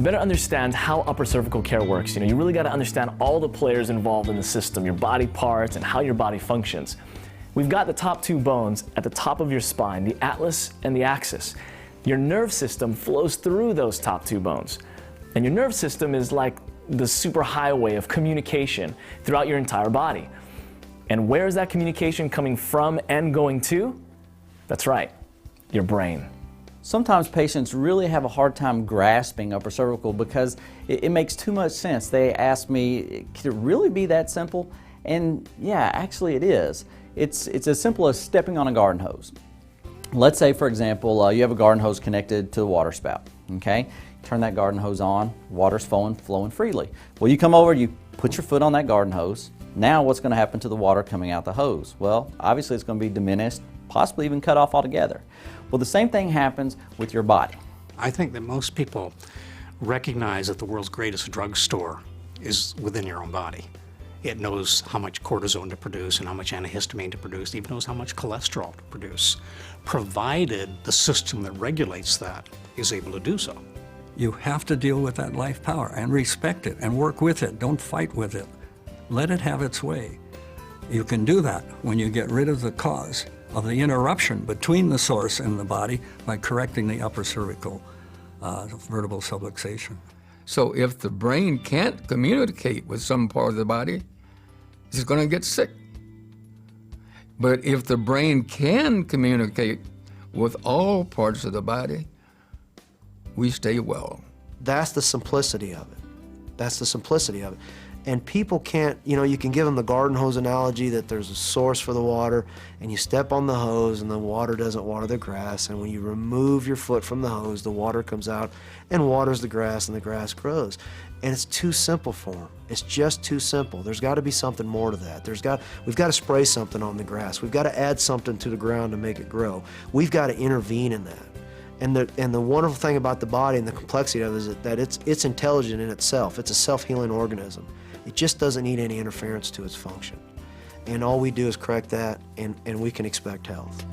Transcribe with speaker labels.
Speaker 1: better understand how upper cervical care works, you really got to understand all the players involved in the system, your body parts and how your body functions. We've got the top two bones at the top of your spine, the atlas and the axis. Your nerve system flows through those top two bones. And your nerve system is like the superhighway of communication throughout your entire body. And where is that communication coming from and going to? That's right, your brain.
Speaker 2: Sometimes patients really have a hard time grasping upper cervical because it makes too much sense. They ask me, could it really be that simple? And yeah, actually it is. It's as simple as stepping on a garden hose. Let's say, for example, you have a garden hose connected to the water spout, okay? Turn that garden hose on, water's flowing freely. Well, you come over, you put your foot on that garden hose. Now what's going to happen to the water coming out the hose? Well, obviously it's going to be diminished, possibly even cut off altogether. Well, the same thing happens with your body.
Speaker 3: I think that most people recognize that the world's greatest drugstore is within your own body. It knows how much cortisone to produce and how much antihistamine to produce. It even knows how much cholesterol to produce, provided the system that regulates that is able to do so.
Speaker 4: You have to deal with that life power and respect it and work with it. Don't fight with it. Let it have its way. You can do that when you get rid of the cause of the interruption between the source and the body by correcting the upper cervical vertebral subluxation.
Speaker 5: So if the brain can't communicate with some part of the body, it's going to get sick. But if the brain can communicate with all parts of the body, we stay well.
Speaker 6: That's the simplicity of it. That's the simplicity of it. And people can't, you can give them the garden hose analogy that there's a source for the water and you step on the hose and the water doesn't water the grass, and when you remove your foot from the hose, the water comes out and waters the grass and the grass grows. And it's too simple for them. It's just too simple. There's got to be something more to that. We've got to spray something on the grass. We've got to add something to the ground to make it grow. We've got to intervene in that. And the wonderful thing about the body and the complexity of it is that it's intelligent in itself. It's a self-healing organism. It just doesn't need any interference to its function. And all we do is correct that, and we can expect health.